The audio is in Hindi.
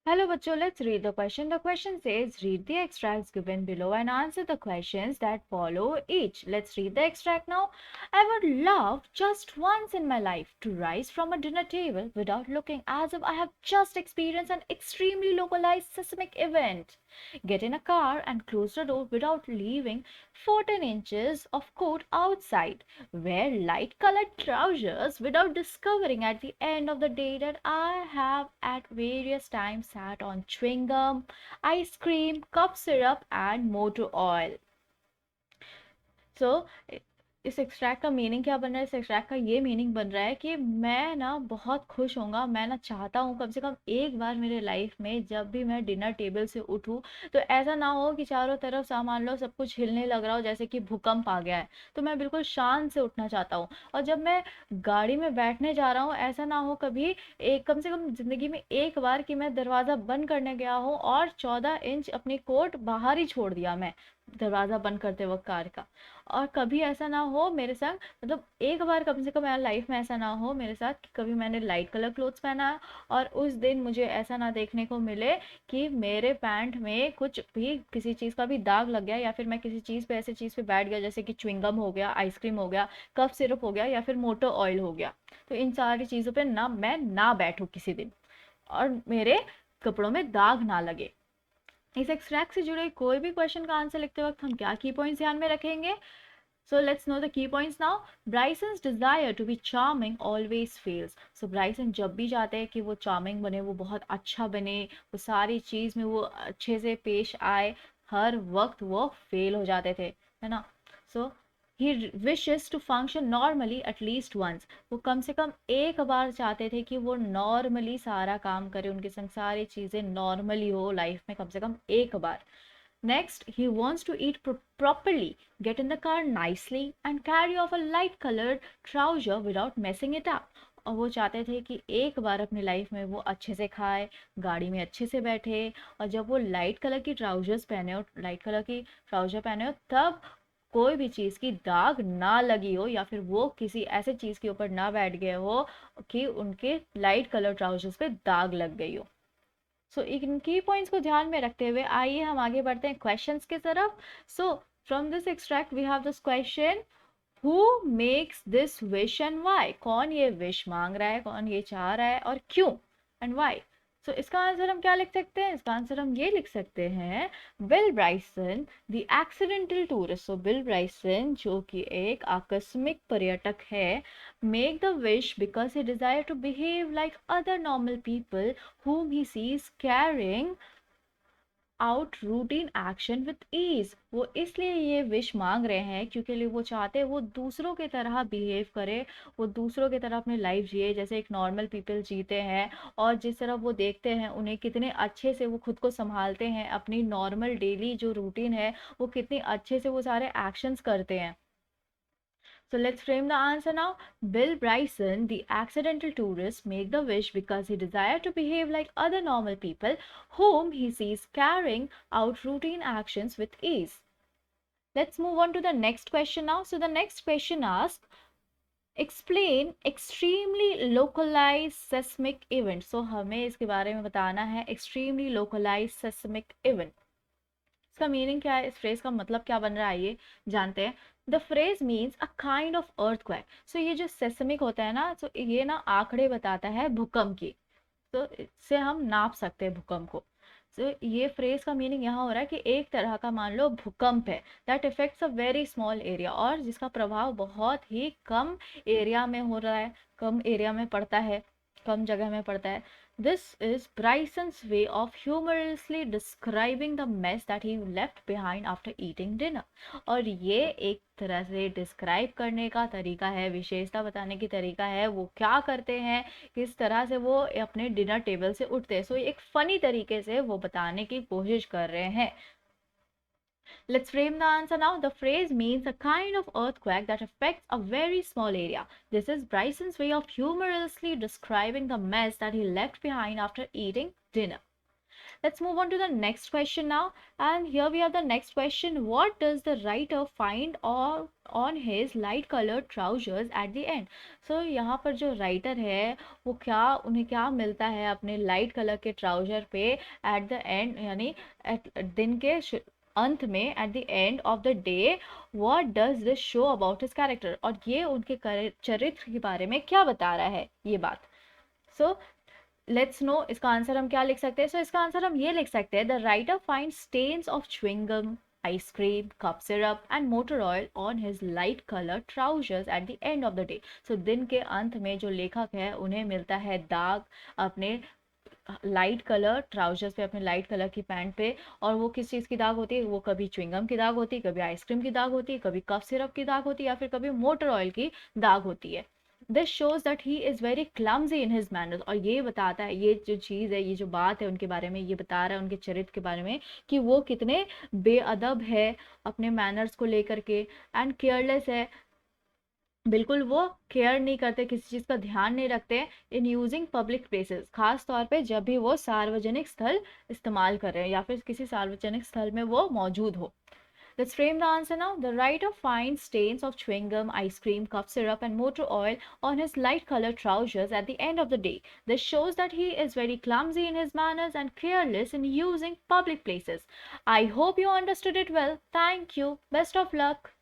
Hello, bachcho. Let's read the question. The question says, read the extracts given below and answer the questions that follow each. Let's read the extract now. I would love just once in my life to rise from a dinner table without looking as if I have just experienced an extremely localized seismic event. Get in a car and close the door without leaving 14 inches of coat outside. Wear light colored trousers without discovering at the end of the day that I have at various times sat on chewing gum, ice cream, cough syrup, and motor oil. So इस एक्सट्रैक्ट का मीनिंग क्या बन रहा है? इस एक्सट्रैक्ट का ये मीनिंग बन रहा है कि मैं ना बहुत खुश होऊंगा, मैं ना चाहता हूँ कम से कम एक बार मेरे लाइफ में जब भी मैं डिनर टेबल से उठूँ तो ऐसा ना हो कि चारों तरफ सामान लो सब कुछ हिलने लग रहा हो जैसे कि भूकंप आ गया है। तो मैं बिल्कुल शांत से उठना चाहता हूँ। और जब मैं गाड़ी में बैठने जा रहा हूँ ऐसा ना हो कभी, एक कम से कम जिंदगी में एक बार कि मैं दरवाज़ा बंद करने गया हूँ और 14 इंच अपनी कोट बाहर ही छोड़ दिया मैं दरवाज़ा बंद करते वक्त कार का। और कभी ऐसा ना हो मेरे संग, मतलब एक बार कम से कम मेरा लाइफ में ऐसा ना हो मेरे साथ कि कभी मैंने लाइट कलर क्लोथ्स पहना है और उस दिन मुझे ऐसा ना देखने को मिले कि मेरे पैंट में कुछ भी किसी चीज़ का भी दाग लग गया या फिर मैं किसी चीज़ पे ऐसे चीज़ पे बैठ गया जैसे कि च्युइंगम हो गया, आइसक्रीम हो गया, कफ सिरप हो गया या फिर मोटर ऑयल हो गया। तो इन सारी चीज़ों पे ना मैं ना बैठूँ किसी दिन और मेरे कपड़ों में दाग ना लगे। इस एक्सट्रैक्ट से जुड़े कोई भी क्वेश्चन का आंसर लिखते वक्त हम क्या की पॉइंट्स ध्यान में रखेंगे? So let's know the key points now. Bryson's desire to be charming always fails. So Bryson जब भी चाहते हैं कि वो charming बने, वो बहुत अच्छा बने, वो सारी चीज़ में वो अच्छे से पेश आए, हर वक्त वो फेल हो जाते थे, है ना? So he wishes to function normally at least once. वो कम से कम एक बार चाहते थे कि वो नॉर्मली सारा काम करे, उनके संग सारी चीज़ें नॉर्मली हो लाइफ में कम से कम एक बार। Next, he wants to eat properly, get in the car nicely, and carry off a light colored trouser without messing it up. और वो चाहते थे कि एक बार अपनी लाइफ में वो अच्छे से खाए, गाड़ी में अच्छे से बैठे, और जब वो लाइट कलर की ट्राउजर्स पहने हो, लाइट कलर की ट्राउजर पहने हो, तब कोई भी चीज़ की दाग ना लगी हो या फिर वो किसी ऐसे चीज़ के ऊपर ना बैठ गए हो कि उनके लाइट कलर ट्राउजर्स पे दाग लग गई हो। सो इन की पॉइंट्स को ध्यान में रखते हुए आइए हम आगे बढ़ते हैं क्वेश्चंस की तरफ। So from this extract we have this question, who makes this wish and why? कौन ये विश मांग रहा है, कौन ये चाह रहा है और क्यों, एंड व्हाई? सो इसका आंसर हम क्या लिख सकते हैं? इसका आंसर हम ये लिख सकते हैं, Bill Bryson the accidental tourist. So Bill Bryson जो कि एक आकस्मिक पर्यटक है, make the wish because he desire to behave like other normal people whom he sees carrying out routine action with ease. वो इसलिए ये विश मांग रहे हैं क्योंकि वो चाहते हैं वो दूसरों की तरह बिहेव करे, वो दूसरों की तरह अपनी लाइफ जिए जैसे एक नॉर्मल पीपल जीते हैं, और जिस तरह वो देखते हैं उन्हें कितने अच्छे से वो खुद को संभालते हैं, अपनी नॉर्मल डेली जो रूटीन है वो कितनी अच्छे से वो सारे एक्शंस करते हैं। So let's frame the answer now. Bill Bryson, the accidental tourist, made the wish because he desired to behave like other normal people whom he sees carrying out routine actions with ease. Let's move on to the next question now. So the next question asks, explain extremely localized seismic event. So हमें इसके बारे में बताना है extremely localized seismic event. इसका मीनिंग क्या है, इस फ्रेज का मतलब क्या बन रहा है, ये जानते हैं। The phrase means a kind of earthquake. So ये जो सेस्मिक होता है ना, तो ये ना आंकड़े बताता है भूकंप की, तो इससे हम नाप सकते हैं भूकंप को। तो ये फ्रेज का मीनिंग यहाँ हो रहा है कि एक तरह का मान लो भूकंप है that effects a very small area, और जिसका प्रभाव बहुत ही कम एरिया में हो रहा है, कम एरिया में पड़ता है, कम जगह में पड़ता है। This is Bryson's way of humorously describing the mess that he left behind after eating dinner. और ये एक तरह से डिस्क्राइब करने का तरीका है, विशेषता बताने की तरीका है, वो क्या करते हैं, किस तरह से वो अपने डिनर टेबल से उठते हैं। सो एक फनी तरीके से वो बताने की कोशिश कर रहे हैं। Let's frame the answer now. The phrase means a kind of earthquake that affects a very small area. This is Bryson's way of humorously describing the mess that he left behind after eating dinner. Let's move on to the next question now. And here we have the next question. What does the writer find on his light colored trousers at the end? So यहाँ पर जो राइटर है वो उन्हें क्या मिलता है अपने लाइट कलर के ट्राउजर पे एट द एंड, यानी दिन के अंत में, eight the end of the day, what does this show about his character, और ये उनके चरित्र के बारे में क्या बता रहा है ये बात. सो लेट्स नो इसका आंसर हम क्या लिख सकते हैं. सो इसका आंसर हम ये लिख सकते हैं, the writer find stains of chewing gum, ice cream, cough syrup and motor oil on his light colour trousers at the end of the day. So दिन के अंत में जो लेखक है उन्हें मिलता है दाग अपने लाइट कलर ट्राउजर्स पे, अपने लाइट कलर की पैंट पे. और वो किस चीज़ की दाग होती है? वो कभी च्युइंगम की दाग होती है, कभी आइसक्रीम की दाग होती है, कभी कफ सिरप की दाग होती है, या फिर कभी मोटर ऑयल की दाग होती है. This shows that he is very clumsy in his manners. और ये बताता है, ये जो चीज़ है, ये जो बात है उनके बारे में, ये बता रहा है उनके चरित्र के बारे में कि वो कितने बेअदब है अपने मैनर्स को लेकर के, एंड केयरलेस है. बिल्कुल वो केयर नहीं करते, किसी चीज़ का ध्यान नहीं रखते इन यूजिंग पब्लिक प्लेसेस, खास तौर पे जब भी वो सार्वजनिक स्थल इस्तेमाल कर रहे हैं या फिर किसी सार्वजनिक स्थल में वो मौजूद हो. Let's frame the answer now. The writer finds stains of chewing gum, ice cream, cough syrup, and motor oil on his light colored trousers at the end of the day. This shows that he is very clumsy in his manners and careless in using public places. I hope you understood it well. Thank you. Best of luck.